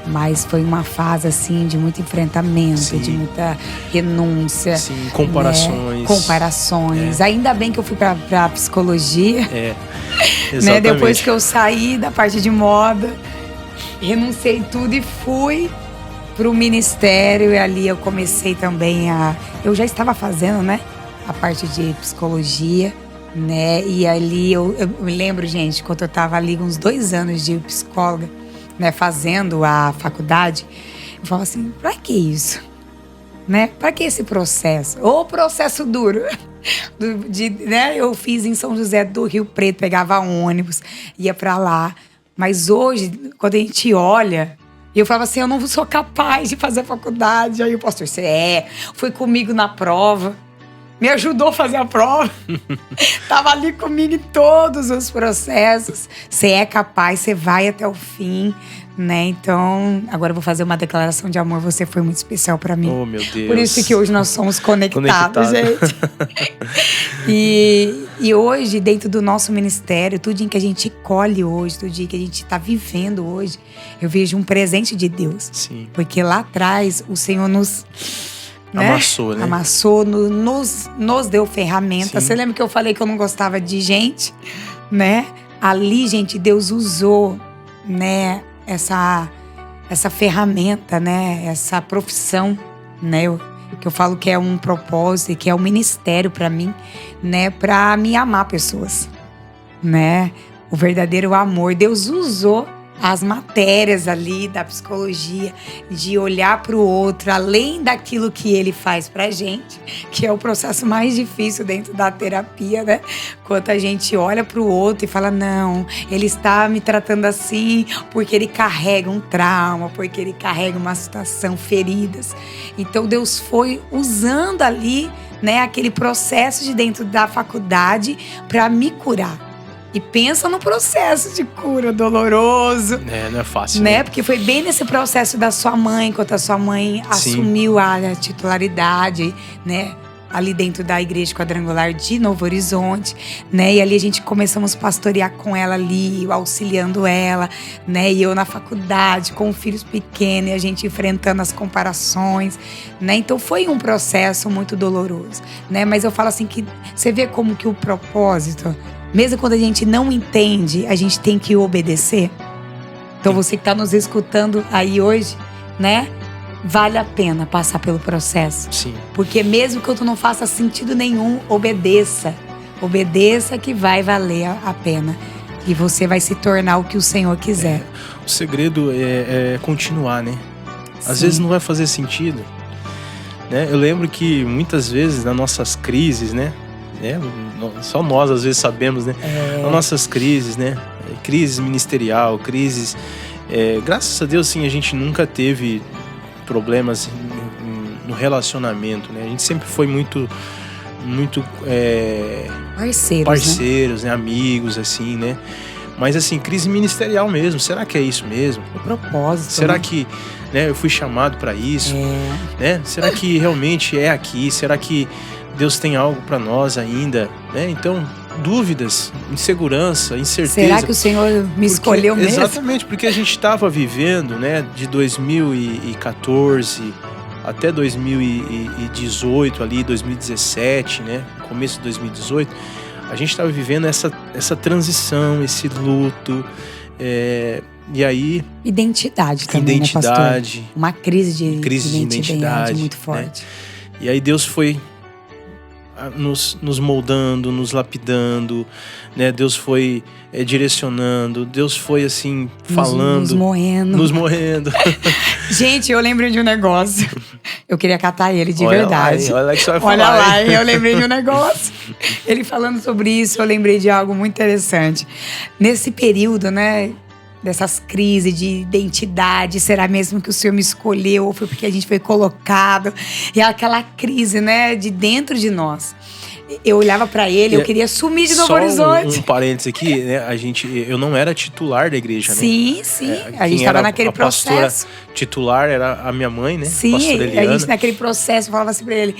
Mas foi uma fase, assim, de muito enfrentamento, Sim. de muita renúncia. Sim, comparações. Né? Comparações. Ainda bem que eu fui pra psicologia. Exatamente. Né? Depois que eu saí da parte de moda, renunciei tudo e fui pro ministério. E ali eu comecei também eu já estava fazendo, né? A parte de psicologia, né? E ali eu me lembro, gente, quando eu tava ali uns 2 anos de psicóloga, né, fazendo a faculdade, eu falava assim, pra que isso? Né? Pra que esse processo? Ou processo duro. Né? Eu fiz em São José do Rio Preto, pegava ônibus, ia pra lá. Mas hoje, quando a gente olha, eu falava assim, eu não sou capaz de fazer a faculdade. Aí o pastor, você foi comigo na prova, me ajudou a fazer a prova. Tava ali comigo em todos os processos. Você é capaz, você vai até o fim, né? Então, agora eu vou fazer uma declaração de amor. Você foi muito especial pra mim. Oh, meu Deus. Por isso que hoje nós somos conectados, gente. E hoje, dentro do nosso ministério, tudo que a gente colhe hoje, tudo que a gente tá vivendo hoje, eu vejo um presente de Deus. Sim. Porque lá atrás, o Senhor nos... né? Amassou, né? Amassou, nos deu ferramentas. Você lembra que eu falei que eu não gostava de gente, né? Ali, gente, Deus usou, né, essa ferramenta, né, essa profissão, né, que eu falo que é um propósito, que é um ministério para mim, né, para me amar pessoas, né? O verdadeiro amor. Deus usou as matérias ali da psicologia, de olhar para o outro, além daquilo que ele faz pra gente, que é o processo mais difícil dentro da terapia, né? Quando a gente olha para o outro e fala, não, ele está me tratando assim porque ele carrega um trauma, porque ele carrega uma situação, feridas. Então Deus foi usando ali, né, aquele processo de dentro da faculdade para me curar. E pensa no processo de cura doloroso. Não é fácil, né? Porque foi bem nesse processo da sua mãe, quando a sua mãe assumiu a titularidade, né? Ali dentro da Igreja Quadrangular de Novo Horizonte, né? E ali a gente começamos a pastorear com ela ali, auxiliando ela, né? E eu na faculdade, com filhos pequenos, e a gente enfrentando as comparações, né? Então foi um processo muito doloroso, né? Mas eu falo assim que você vê como que o propósito, mesmo quando a gente não entende, a gente tem que obedecer. Então você que está nos escutando aí hoje, né? Vale a pena passar pelo processo. Sim. Porque mesmo que tu não faça sentido nenhum, obedeça. Obedeça que vai valer a pena. E você vai se tornar o que o Senhor quiser. O segredo é continuar, né? Às vezes não vai fazer sentido, né? Eu lembro que muitas vezes nas nossas crises, né? Só nós às vezes sabemos, né? Nas nossas crises, né? Crise ministerial, crises... graças a Deus, sim, a gente nunca teve problemas no relacionamento, né? A gente sempre foi muito parceiros, né? Amigos, assim, né? Mas assim, crise ministerial mesmo. Será que é isso mesmo? O propósito. Será, né? que, né, eu fui chamado para isso? Né? Será que realmente é aqui? Será que Deus tem algo para nós ainda? Né? Então, dúvidas, insegurança, incerteza. Será que o Senhor me escolheu mesmo? Exatamente, porque a gente estava vivendo, né, de 2014 até 2018 ali, 2017, né? Começo de 2018, a gente estava vivendo essa transição, esse luto, e aí... Identidade também, né, pastor? Uma crise de identidade muito forte. Né? E aí Deus foi nos moldando, nos lapidando, né? Deus foi direcionando, Deus foi assim, falando. Nos moendo. Gente, eu lembrei de um negócio. Eu queria catar ele de verdade. Olha lá que você vai falar. Olha lá, eu lembrei de um negócio. Ele falando sobre isso, eu lembrei de algo muito interessante. Nesse período, né, dessas crises de identidade, será mesmo que o Senhor me escolheu ou foi porque a gente foi colocado? E aquela crise, né, de dentro de nós. Eu olhava pra ele, eu queria sumir de Novo Horizonte. Um parênteses aqui, né? Eu não era titular da igreja, né? Sim. A gente estava naquele processo. Titular era a minha mãe, né? Sim, a gente naquele processo falava assim pra ele: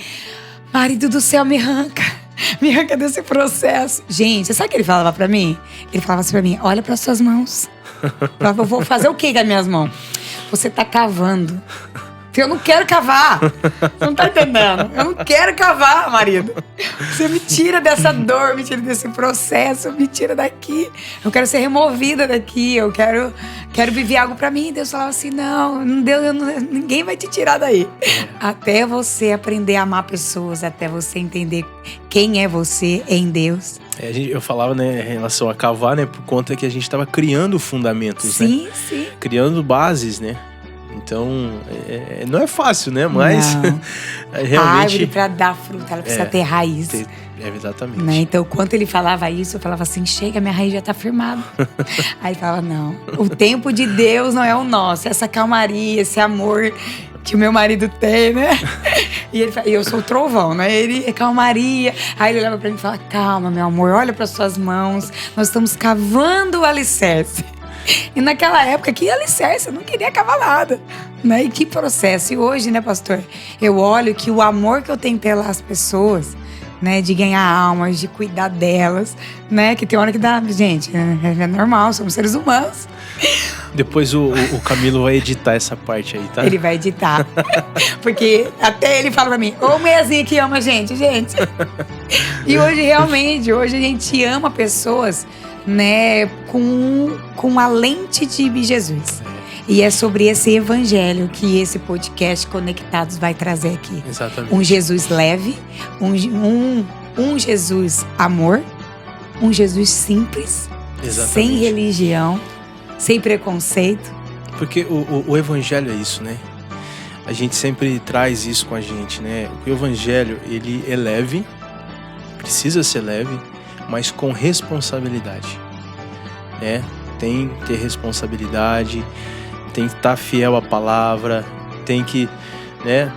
marido do céu, me arranca desse processo. Gente, você sabe o que ele falava pra mim? Ele falava assim pra mim: olha pras suas mãos. Eu vou fazer o que com as minhas mãos? Você tá cavando. Eu não quero cavar. Você não tá entendendo? Eu não quero cavar, marido. Você me tira dessa dor, me tira desse processo, me tira daqui. Eu quero ser removida daqui. Eu quero viver algo pra mim. Deus falava assim: não, ninguém vai te tirar daí. Até você aprender a amar pessoas, até você entender quem é você em Deus. Eu falava, né, em relação a cavar, né, por conta que a gente estava criando fundamentos, né? Sim. Criando bases, né? Então, não é fácil, né? Mas realmente... A árvore, para dar fruta, ela precisa ter raiz. Exatamente. Né? Então, quando ele falava isso, eu falava assim: chega, minha raiz já tá firmada. Aí ele falava: não, o tempo de Deus não é o nosso. Essa calmaria, esse amor que o meu marido tem, né? E eu sou o trovão, né? Ele é calmaria. Aí ele olhava pra mim e falava: calma, meu amor, olha para suas mãos. Nós estamos cavando o alicerce. E naquela época, que alicerce, eu não queria cavar nada, né? E que processo. E hoje, né, pastor, eu olho que o amor que eu tenho pelas pessoas, né, de ganhar almas, de cuidar delas, né, que tem hora que dá, gente, é normal, somos seres humanos. Depois o Camilo vai editar essa parte aí, tá? Ele vai editar. Porque até ele fala pra mim: ô mulherzinha que ama a gente. E hoje, realmente, a gente ama pessoas, né, com a lente de Jesus. E é sobre esse evangelho que esse podcast Conectados vai trazer aqui. Exatamente. Um Jesus leve, um Jesus amor, um Jesus simples, exatamente, sem religião, sem preconceito. Porque o evangelho é isso, né? A gente sempre traz isso com a gente, né? O evangelho, ele é leve, precisa ser leve, mas com responsabilidade, né? Tem que ter responsabilidade, tem que estar fiel à palavra, tem que, né,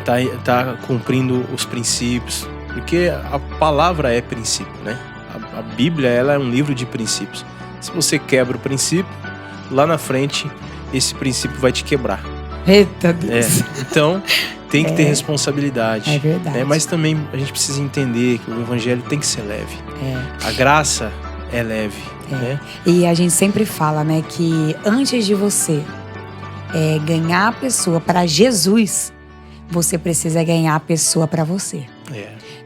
tá cumprindo os princípios, porque a palavra é princípio, né? A Bíblia, ela é um livro de princípios. Se você quebra o princípio, lá na frente esse princípio vai te quebrar. Eita Deus. Então tem que ter responsabilidade. É verdade. Né? Mas também a gente precisa entender que o evangelho tem que ser leve. A graça é leve. Né? E a gente sempre fala, né, que antes de você ganhar a pessoa para Jesus, você precisa ganhar a pessoa para você.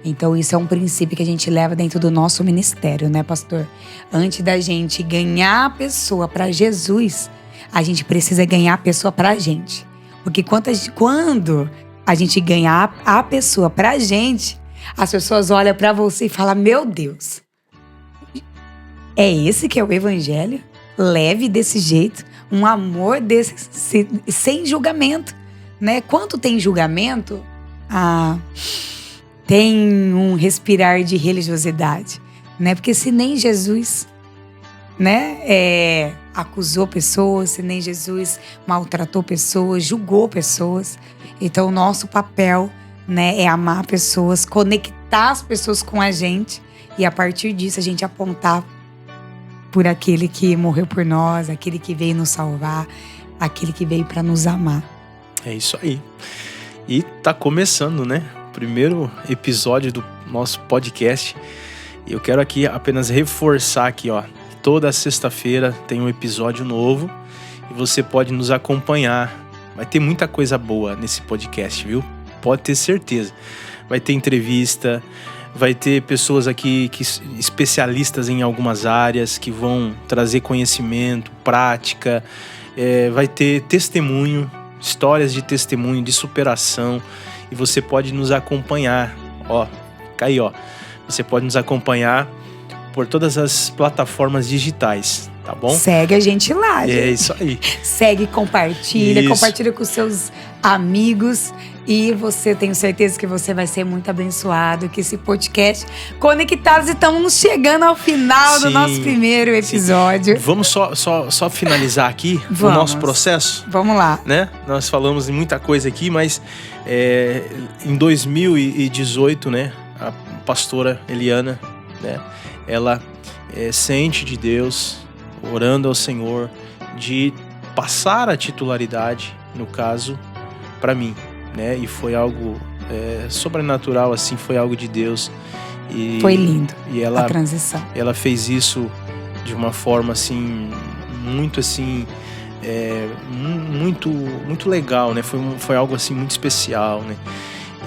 Então isso é um princípio que a gente leva dentro do nosso ministério, né, pastor? Antes da gente ganhar a pessoa para Jesus, a gente precisa ganhar a pessoa pra gente. Porque quando a gente ganhar a pessoa pra gente, as pessoas olham pra você e falam: meu Deus, é esse que é o evangelho? Leve desse jeito, um amor desse, sem julgamento, né? Quando tem julgamento, tem um respirar de religiosidade, né? Porque se nem Jesus, né, acusou pessoas, se nem Jesus maltratou pessoas, julgou pessoas, então o nosso papel, né, é amar pessoas, conectar as pessoas com a gente e a partir disso a gente apontar por aquele que morreu por nós, aquele que veio nos salvar, aquele que veio para nos amar. É isso aí. E tá começando, né? Primeiro episódio do nosso podcast. Eu quero aqui apenas reforçar aqui, ó. Toda sexta-feira tem um episódio novo e você pode nos acompanhar Vai ter muita coisa boa nesse podcast, viu? Pode ter certeza. Vai ter entrevista, vai ter pessoas aqui especialistas em algumas áreas que vão trazer conhecimento, prática. Vai ter testemunho, histórias de testemunho, de superação. E você pode nos acompanhar. Você pode nos acompanhar por todas as plataformas digitais, tá bom? Segue a gente lá, gente. É isso aí. Segue, compartilha com seus amigos. E tenho certeza que você vai ser muito abençoado, que esse podcast Conectados, estamos chegando ao final do nosso primeiro episódio. Sim. Vamos só finalizar aqui o nosso processo? Vamos lá. Né? Nós falamos de muita coisa aqui, mas em 2018, né, a pastora Eliana, né, ela sente de Deus, orando ao Senhor, de passar a titularidade, no caso, para mim. Né? E foi algo sobrenatural, assim, foi algo de Deus. E foi lindo a transição. Ela fez isso de uma forma assim, muito assim, muito legal, né? Foi algo assim muito especial, né?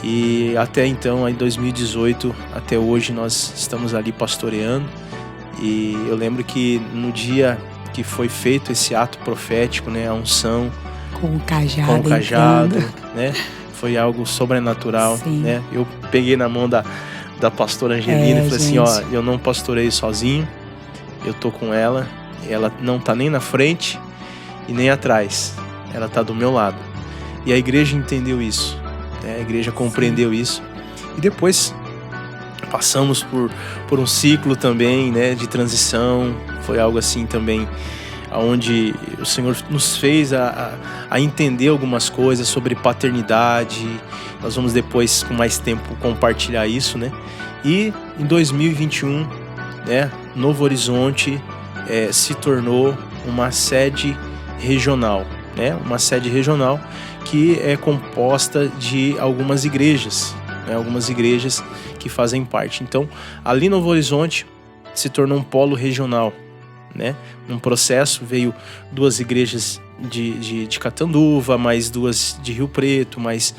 E até então, em 2018, até hoje, nós estamos ali pastoreando. E eu lembro que no dia que foi feito esse ato profético, né? A unção com o cajado, né? Foi algo sobrenatural, sim, né? Eu peguei na mão da pastora Angelina e falei assim, eu não pastorei sozinho, eu tô com ela, e ela não tá nem na frente e nem atrás, ela tá do meu lado. E a igreja entendeu isso, né? A igreja compreendeu isso. E depois passamos por um ciclo também, né, de transição. Foi algo assim também, onde o Senhor nos fez a entender algumas coisas sobre paternidade. Nós vamos depois, com mais tempo, compartilhar isso, né? E em 2021, né, Novo Horizonte se tornou uma sede regional, né? Uma sede regional que é composta de algumas igrejas, né? Algumas igrejas que fazem parte. Então, ali Novo Horizonte se tornou um polo regional, né? Num processo veio 2 igrejas de Catanduva, mais 2 de Rio Preto, mais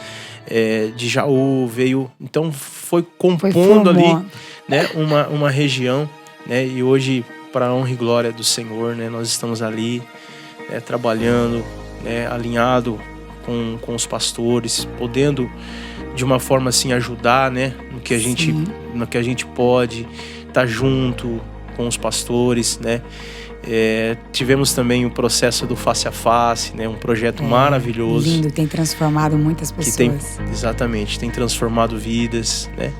de Jaú, veio. Então foi compondo ali, né, uma região, né? E hoje, para a honra e glória do Senhor, né, nós estamos ali trabalhando, né, alinhado com os pastores, podendo de uma forma assim ajudar, né, no que a gente pode, estar junto com os pastores, né? Tivemos também o processo do Face a Face, né? Um projeto maravilhoso. Lindo, tem transformado muitas pessoas. Exatamente, tem transformado vidas, né?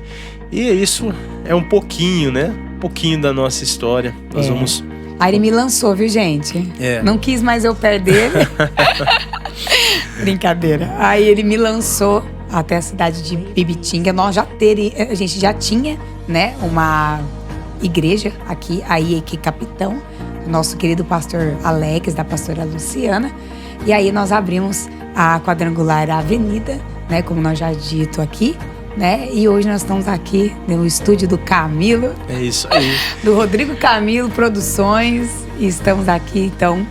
E isso é um pouquinho, né? Um pouquinho da nossa história. Nós vamos... Aí ele me lançou, viu, gente? Não quis mais eu perder. Brincadeira. Aí ele me lançou até a cidade de Bibitinga. A gente já tinha, né, uma igreja aqui, a IEQ Capitão, nosso querido pastor Alex, da pastora Luciana. E aí nós abrimos a Quadrangular Avenida, né, como nós já dito aqui, né? E hoje nós estamos aqui no estúdio do Camilo. É isso aí. Do Rodrigo Camilo Produções. E estamos aqui, então,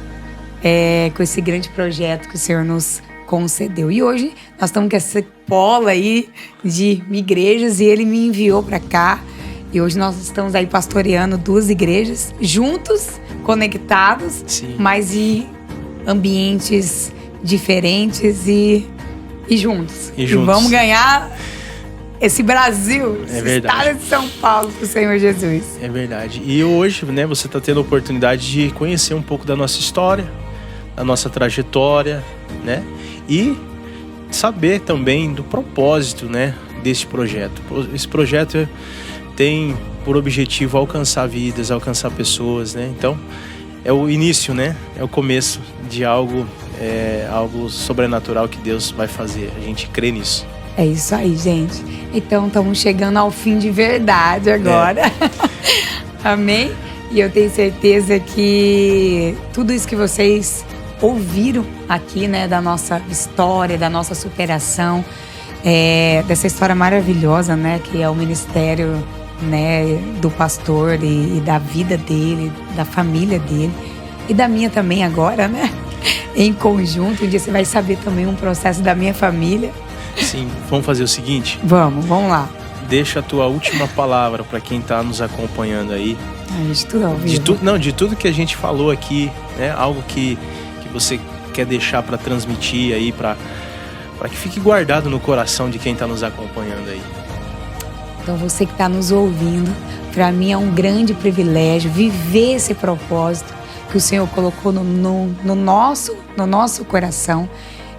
com esse grande projeto que o Senhor nos concedeu. E hoje nós estamos com essa polo aí de igrejas e ele me enviou para cá. E hoje nós estamos aí pastoreando 2 igrejas, juntos, conectados, sim, mas em ambientes diferentes e juntos. E vamos ganhar esse Brasil, esse estado de São Paulo pro Senhor Jesus. É verdade. E hoje, né, você está tendo a oportunidade de conhecer um pouco da nossa história, da nossa trajetória, né? E saber também do propósito, né, desse projeto. Esse projeto tem por objetivo alcançar vidas, alcançar pessoas, né? Então, é o início, né? É o começo de algo sobrenatural que Deus vai fazer. A gente crê nisso. É isso aí, gente. Então, estamos chegando ao fim de verdade agora. Amém? E eu tenho certeza que tudo isso que vocês ouviram aqui, né, da nossa história, da nossa superação, dessa história maravilhosa, né, que é o ministério, né, do pastor e da vida dele, da família dele e da minha também agora, né? em conjunto. Um dia você vai saber também um processo da minha família. Sim, vamos fazer o seguinte? Vamos lá. Deixa a tua última palavra para quem está nos acompanhando aí. De tudo ao vivo. De tudo que a gente falou aqui, né? Algo que você quer deixar para transmitir aí, para que fique guardado no coração de quem está nos acompanhando aí. Então você que está nos ouvindo, para mim é um grande privilégio viver esse propósito que o Senhor colocou no nosso coração,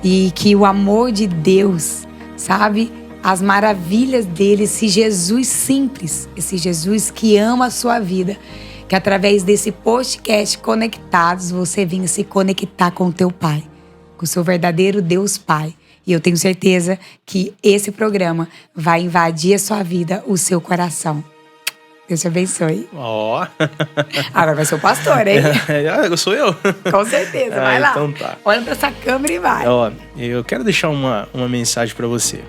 e que o amor de Deus, sabe, as maravilhas dele, esse Jesus simples, esse Jesus que ama a sua vida, que através desse podcast Conectados você venha se conectar com o teu Pai, com o seu verdadeiro Deus Pai. E eu tenho certeza que esse programa vai invadir a sua vida, o seu coração. Deus te abençoe. Ó. Agora vai ser o pastor, hein? Sou eu. Com certeza, vai lá. Então tá. Olha pra essa câmera e vai. Ó, eu quero deixar uma mensagem para você.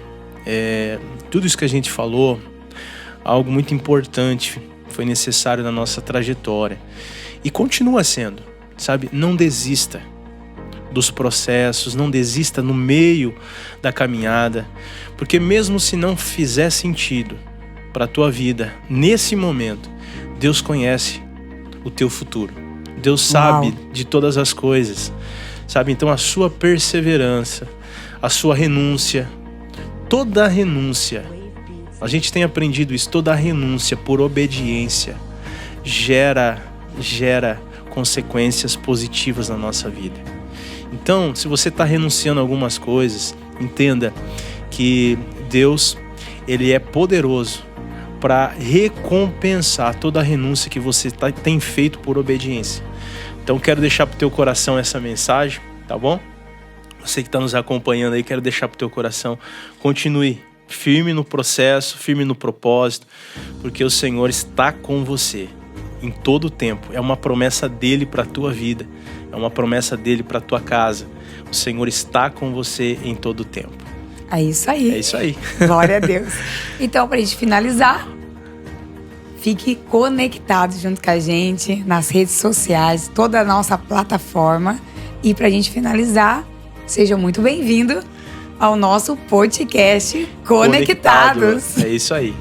Tudo isso que a gente falou, algo muito importante, foi necessário na nossa trajetória. E continua sendo, sabe? Não desista dos processos, não desista no meio da caminhada, porque mesmo se não fizer sentido para a tua vida, nesse momento, Deus conhece o teu futuro. Deus sabe de todas as coisas, sabe? Então a sua perseverança, a sua renúncia, toda renúncia, a gente tem aprendido isso, toda renúncia por obediência gera consequências positivas na nossa vida. Então, se você está renunciando a algumas coisas, entenda que Deus, Ele é poderoso para recompensar toda a renúncia que você tem feito por obediência. Então, quero deixar para o teu coração essa mensagem, tá bom? Você que está nos acompanhando aí, quero deixar para o teu coração, continue firme no processo, firme no propósito, porque o Senhor está com você em todo o tempo. É uma promessa dele para a tua vida, é uma promessa dele para a tua casa. O Senhor está com você em todo o tempo. É isso aí. É isso aí. Glória a Deus. Então, para a gente finalizar, fique conectado junto com a gente nas redes sociais, toda a nossa plataforma. E para a gente finalizar, seja muito bem-vindo ao nosso podcast Conectados. É isso aí.